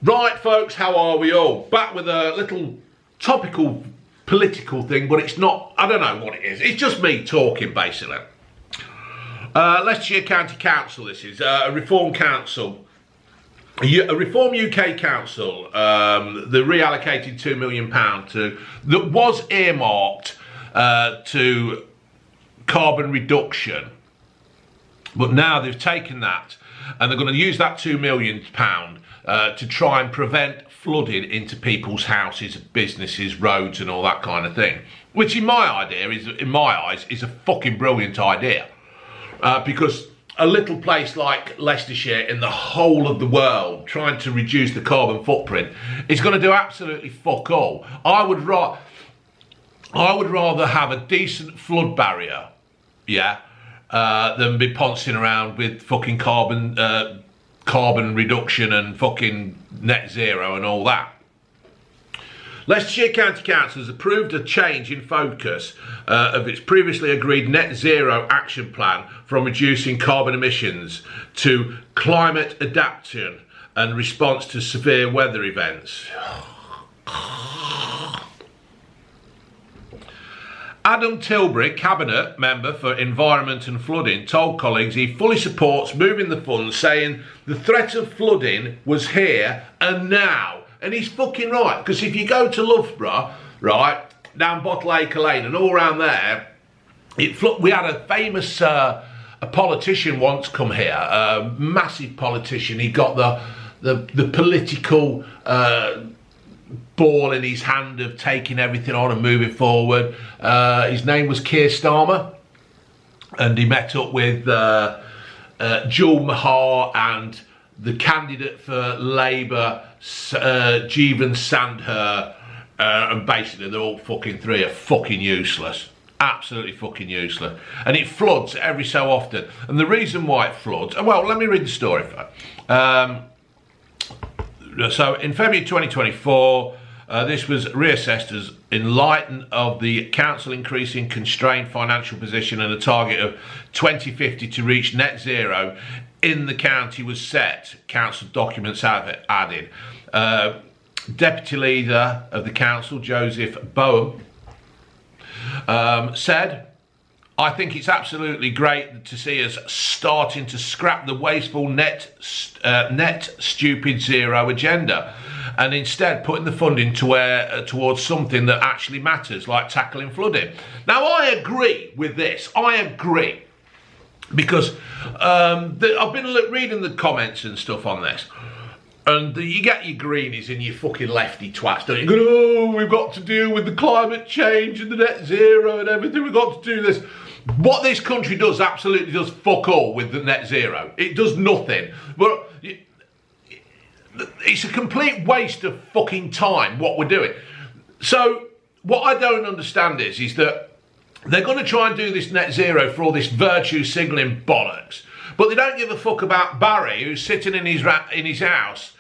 Right, folks, how are we all? Back with a little topical political thing, but it's not, I don't know what it is. It's just me talking, basically. Leicestershire County Council, this is a Reform Council. A Reform UK Council, they reallocated £2 million that was earmarked to carbon reduction. But now they've taken that and they're going to use that £2 million to try and prevent flooding into people's houses, businesses, roads and all that kind of thing. Which in my eyes is a fucking brilliant idea. Because a little place like Leicestershire in the whole of the world trying to reduce the carbon footprint is going to do absolutely fuck all. I would rather have a decent flood barrier, than be pouncing around with fucking carbon reduction and fucking net zero and all that. Leicestershire County Council has approved a change in focus of its previously agreed net zero action plan from reducing carbon emissions to climate adaptation and response to severe weather events. Adam Tilbury, Cabinet Member for Environment and Flooding, told colleagues he fully supports moving the funds, saying the threat of flooding was here and now. And he's fucking right, because if you go to Loughborough, right, down Bottleacre Lane and all around there, we had a famous a politician once come here, a massive politician. He got the political ball in his hand of taking everything on and moving forward. His name was Keir Starmer, and he met up with Jewel Mahar and the candidate for Labour, Jeevan Sandher, and basically they're all fucking three are fucking useless. Absolutely fucking useless. And it floods every so often. And the reason why it floods, well, let me read the story for you. So in February 2024, this was reassessed as in light of the council increasing constrained financial position and a target of 2050 to reach net zero in the county was set, council documents have it added. Deputy leader of the council, Joseph Bowen, said, I think it's absolutely great to see us starting to scrap the wasteful net stupid zero agenda and instead putting the funding towards something that actually matters, like tackling flooding. Now, I agree with this. I agree. Because I've been reading the comments and stuff on this. And you get your greenies and your fucking lefty twats, don't you? Go, oh, we've got to deal with the climate change and the net zero and everything. We've got to do this. What this country does absolutely does fuck all with the net zero. It does nothing. But it's a complete waste of fucking time what we're doing. So what I don't understand is that they're going to try and do this net zero for all this virtue signalling bollocks, but they don't give a fuck about Barry, who's sitting in his house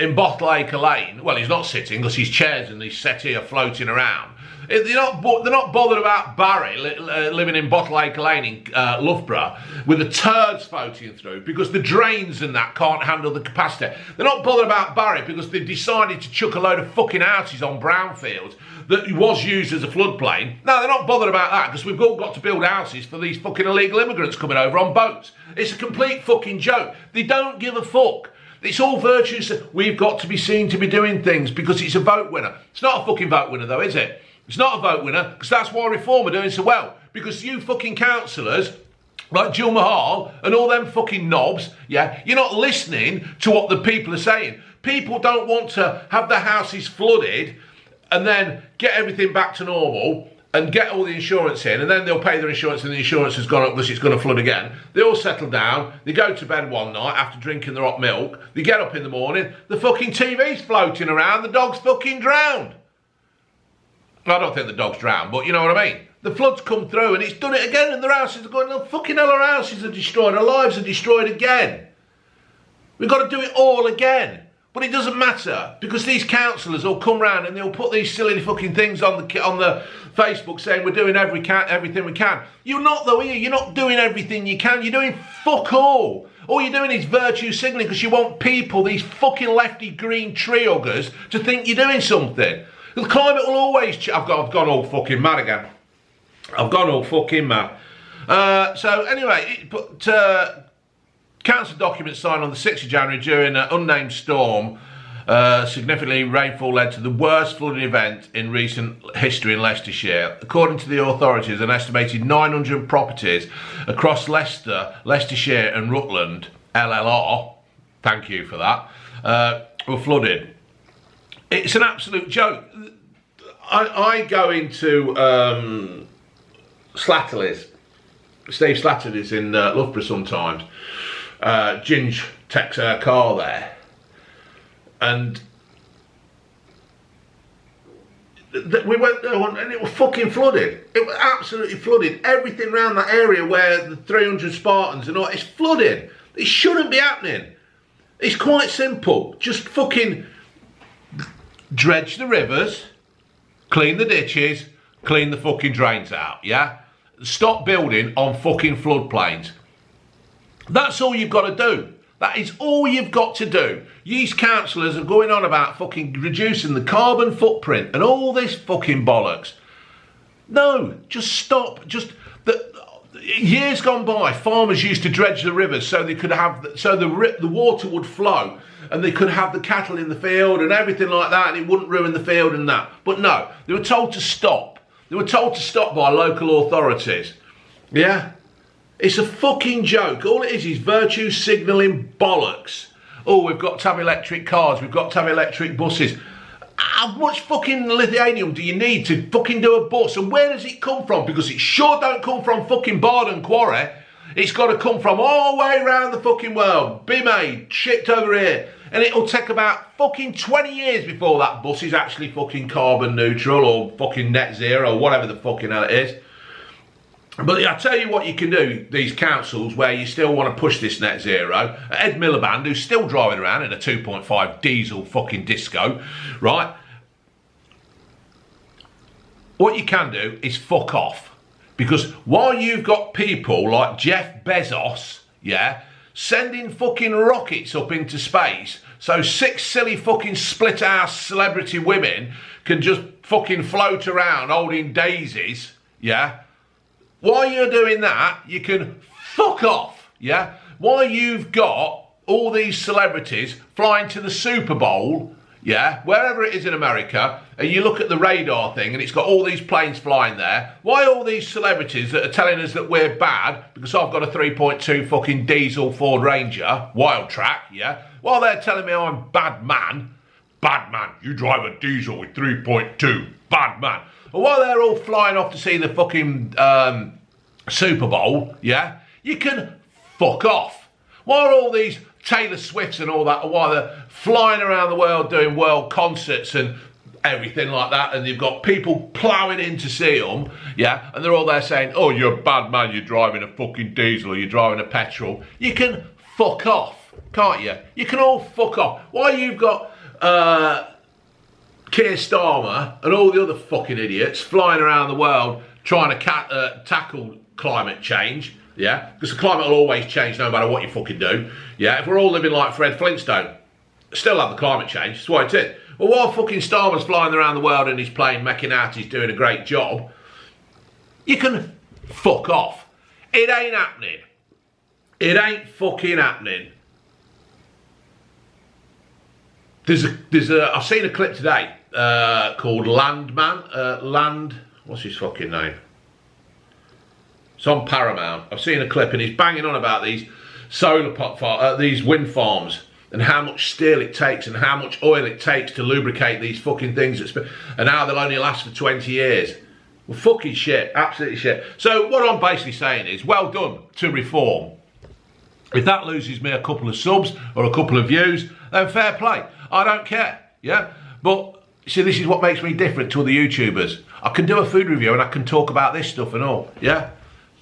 in Bottleacre Lane. Well, he's not sitting because his chairs and his settee are floating around. They're not bothered about Barry living in Bottleacre Lane in Loughborough with the turds floating through because the drains and that can't handle the capacity. They're not bothered about Barry because they've decided to chuck a load of fucking houses on brownfields that was used as a floodplain. No, they're not bothered about that because we've all got to build houses for these fucking illegal immigrants coming over on boats. It's a complete fucking joke. They don't give a fuck. It's all virtues. We've got to be seen to be doing things because it's a vote winner. It's not a fucking vote winner though, is it? It's not a vote winner because that's why Reform are doing so well. Because you fucking councillors, like Jewel Mahal and all them fucking knobs, you're not listening to what the people are saying. People don't want to have their houses flooded and then get everything back to normal and get all the insurance in, and then they'll pay their insurance and the insurance has gone up because it's going to flood again. They all settle down, they go to bed one night after drinking their hot milk, they get up in the morning, the fucking TV's floating around, the dog's fucking drowned. I don't think the dog's drowned, but you know what I mean. The flood's come through and it's done it again and their houses are going, no, fucking hell, our houses are destroyed, our lives are destroyed again. We've got to do it all again. But it doesn't matter because these councillors will come round and they'll put these silly fucking things on the Facebook saying we're doing everything we can. You're not though, are you? You're not doing everything you can. You're doing fuck all. All you're doing is virtue signalling because you want people, these fucking lefty green tree huggers, to think you're doing something. The climate will always change. I've gone all fucking mad again. I've gone all fucking mad. So anyway, council documents signed on the 6th of January during an unnamed storm. Significantly rainfall led to the worst flooding event in recent history in Leicestershire. According to the authorities, an estimated 900 properties across Leicester, Leicestershire and Rutland, LLR, thank you for that, were flooded. It's an absolute joke. I go into Slatterly's, Steve Slatterly's in Loughborough sometimes. Ginge takes her car there. And we went there and it was fucking flooded. It was absolutely flooded. Everything around that area where the 300 Spartans and all, it's flooded. It shouldn't be happening. It's quite simple. Just fucking dredge the rivers, clean the ditches, clean the fucking drains out, yeah? Stop building on fucking floodplains. That's all you've got to do. That is all you've got to do. These councillors are going on about fucking reducing the carbon footprint and all this fucking bollocks. No, just stop. Years gone by, farmers used to dredge the rivers so they could have, the water would flow and they could have the cattle in the field and everything like that, and it wouldn't ruin the field and that. But no, they were told to stop. They were told to stop by local authorities. Yeah? It's a fucking joke. All it is virtue signalling bollocks. Oh, we've got to have electric cars. We've got to have electric buses. How much fucking lithium do you need to fucking do a bus? And where does it come from? Because it sure don't come from fucking Bardon Quarry. It's got to come from all the way around the fucking world. Be made, shipped over here. And it'll take about fucking 20 years before that bus is actually fucking carbon neutral or fucking net zero or whatever the fucking hell it is. But I tell you what you can do, these councils where you still want to push this net zero. Ed Miliband, who's still driving around in a 2.5 diesel fucking disco, right? What you can do is fuck off. Because while you've got people like Jeff Bezos, yeah, sending fucking rockets up into space so 6 silly fucking split-ass celebrity women can just fucking float around holding daisies, yeah? While you're doing that, you can fuck off, yeah? While you've got all these celebrities flying to the Super Bowl, yeah, wherever it is in America, and you look at the radar thing and it's got all these planes flying there, why all these celebrities that are telling us that we're bad, because I've got a 3.2 fucking diesel Ford Ranger, wild track, yeah, while they're telling me I'm bad man, you drive a diesel with 3.2, bad man. But while they're all flying off to see the fucking Super Bowl, yeah, you can fuck off. While all these Taylor Swifts and all that, while they're flying around the world doing world concerts and everything like that, and you've got people ploughing in to see them, yeah, and they're all there saying, oh, you're a bad man, you're driving a fucking diesel, or you're driving a petrol. You can fuck off, can't you? You can all fuck off. While you've got Keir Starmer and all the other fucking idiots flying around the world trying to tackle climate change, yeah, because the climate will always change no matter what you fucking do, yeah. If we're all living like Fred Flintstone, still have the climate change, that's what it is. Well, while fucking Starmer's flying around the world and he's playing making out he's doing a great job, you can fuck off. It ain't happening. It ain't fucking happening. I've seen a clip today called what's his fucking name? It's on Paramount. I've seen a clip and he's banging on about these these wind farms and how much steel it takes and how much oil it takes to lubricate these fucking things and how they'll only last for 20 years. Well, fucking shit, absolutely shit. So what I'm basically saying is, well done to Reform. If that loses me a couple of subs or a couple of views, then fair play. I don't care, yeah? But, see, this is what makes me different to other YouTubers. I can do a food review and I can talk about this stuff and all, yeah?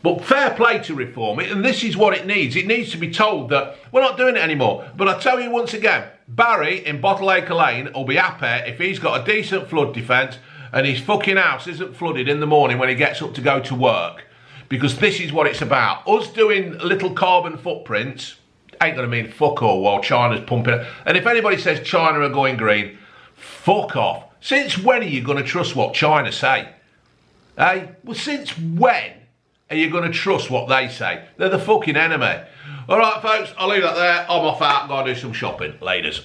But fair play to Reform, and this is what it needs. It needs to be told that we're not doing it anymore. But I tell you once again, Barry in Bottleacre Lane will be happy if he's got a decent flood defence and his fucking house isn't flooded in the morning when he gets up to go to work. Because this is what it's about. Us doing little carbon footprints, ain't going to mean fuck all while China's pumping it. And if anybody says China are going green, fuck off. Since when are you going to trust what China say? Eh? Well, since when are you going to trust what they say? They're the fucking enemy. All right, folks, I'll leave that there. I'm off out. I'm going to do some shopping. Laters.